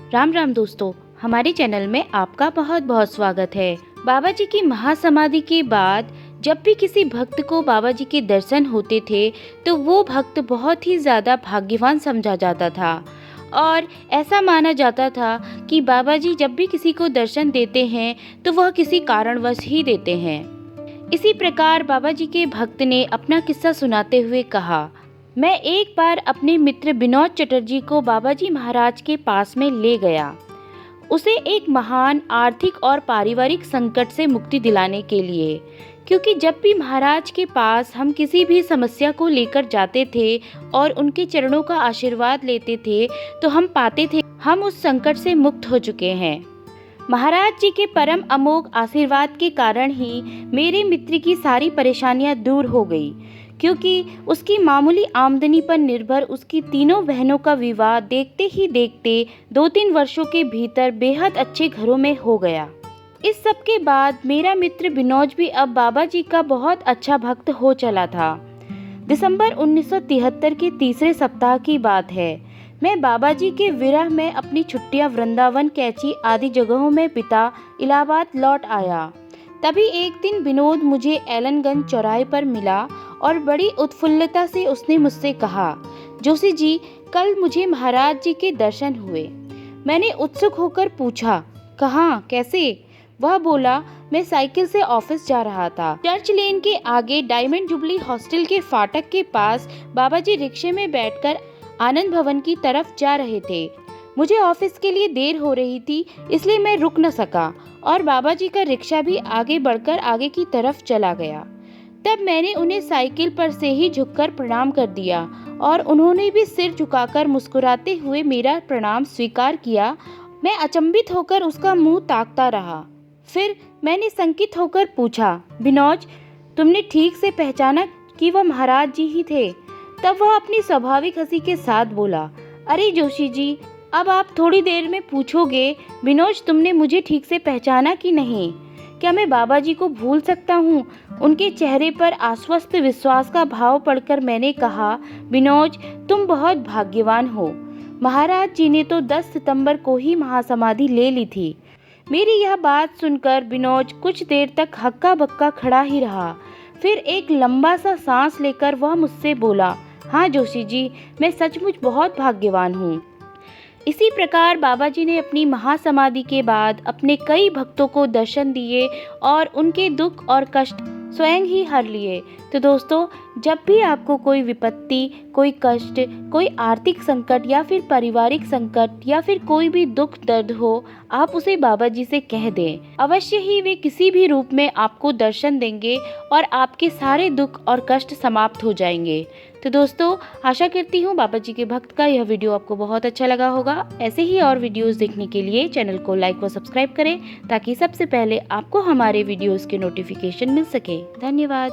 राम राम दोस्तों, हमारे चैनल में आपका बहुत बहुत स्वागत है। बाबा जी की महासमाधि के बाद जब भी किसी भक्त को बाबा जी के दर्शन होते थे तो वो भक्त बहुत ही ज़्यादा भाग्यवान समझा जाता था और ऐसा माना जाता था कि बाबा जी जब भी किसी को दर्शन देते हैं तो वह किसी कारणवश ही देते हैं। इसी प्रकार बाबा जी के भक्त ने अपना किस्सा सुनाते हुए कहा, मैं एक बार अपने मित्र विनोद चटर्जी को बाबा जी महाराज के पास में ले गया, उसे एक महान आर्थिक और पारिवारिक संकट से मुक्ति दिलाने के लिए। क्योंकि जब भी महाराज के पास हम किसी भी समस्या को लेकर जाते थे और उनके चरणों का आशीर्वाद लेते थे तो हम पाते थे हम उस संकट से मुक्त हो चुके हैं। महाराज जी के परम अमोघ आशीर्वाद के कारण ही मेरे मित्र की सारी परेशानियां दूर हो गई, क्योंकि उसकी मामूली आमदनी पर निर्भर उसकी तीनों बहनों का विवाह देखते ही देखते 2-3 वर्षों के भीतर बेहद अच्छे घरों में हो गया। इस सब के बाद मेरा मित्र विनोद भी अब बाबा जी का बहुत अच्छा भक्त हो चला था। दिसंबर 1973 के तीसरे सप्ताह की बात है। मैं बाबा जी के विरह में अपनी छुट्टियां वृंदावन, कैची आदि जगहों में बिता इलाहाबाद लौट आया। तभी एक दिन विनोद मुझे एलनगंज चौराहे पर मिला और बड़ी उत्फुल्लता से उसने मुझसे कहा, जोशी जी, कल मुझे महाराज जी के दर्शन हुए। मैंने उत्सुक होकर पूछा, कहाँ, कैसे? वह बोला, मैं साइकिल से ऑफिस जा रहा था। चर्च लेन के आगे डायमंड जुबली हॉस्टल के फाटक के पास बाबा जी रिक्शे में बैठकर आनंद भवन की तरफ जा रहे थे। मुझे ऑफिस के लिए देर हो रही थी, इसलिए मैं रुक न सका और बाबा जी का रिक्शा भी आगे बढ़कर आगे की तरफ चला गया। तब मैंने उन्हें साइकिल पर से ही झुककर प्रणाम कर दिया और उन्होंने भी सिर झुकाकर मुस्कुराते हुए मेरा प्रणाम स्वीकार किया। मैं अचंभित होकर उसका मुंह ताकता रहा। फिर मैंने संकित होकर पूछा, विनोद, तुमने ठीक से पहचाना कि वह महाराज जी ही थे? तब वह अपनी स्वाभाविक हंसी के साथ बोला, अरे जोशी जी, अब आप थोड़ी देर में पूछोगे, विनोद, तुमने मुझे ठीक से पहचाना कि नहीं? क्या मैं बाबा जी को भूल सकता हूँ? उनके चेहरे पर आश्वस्त विश्वास का भाव पढ़कर मैंने कहा, विनोद, तुम बहुत भाग्यवान हो। महाराज जी ने तो 10 सितंबर को ही महासमाधि ले ली थी। मेरी यह बात सुनकर विनोद कुछ देर तक हक्का बक्का खड़ा ही रहा। फिर एक लंबा सा सांस लेकर वह मुझसे बोला, हाँ जोशी जी, मैं सचमुच बहुत भाग्यवान हूँ। इसी प्रकार बाबा जी ने अपनी महासमाधि के बाद अपने कई भक्तों को दर्शन दिए और उनके दुख और कष्ट स्वयं ही हर लिए। तो दोस्तों, जब भी आपको कोई विपत्ति, कोई कष्ट, कोई आर्थिक संकट या फिर पारिवारिक संकट या फिर कोई भी दुख दर्द हो, आप उसे बाबा जी से कह दें। अवश्य ही वे किसी भी रूप में आपको दर्शन देंगे और आपके सारे दुख और कष्ट समाप्त हो जाएंगे। तो दोस्तों, आशा करती हूँ बाबा जी के भक्त का यह वीडियो आपको बहुत अच्छा लगा होगा। ऐसे ही और वीडियोस देखने के लिए चैनल को लाइक व सब्सक्राइब करें ताकि सबसे पहले आपको हमारे वीडियोस के नोटिफिकेशन मिल सके। धन्यवाद।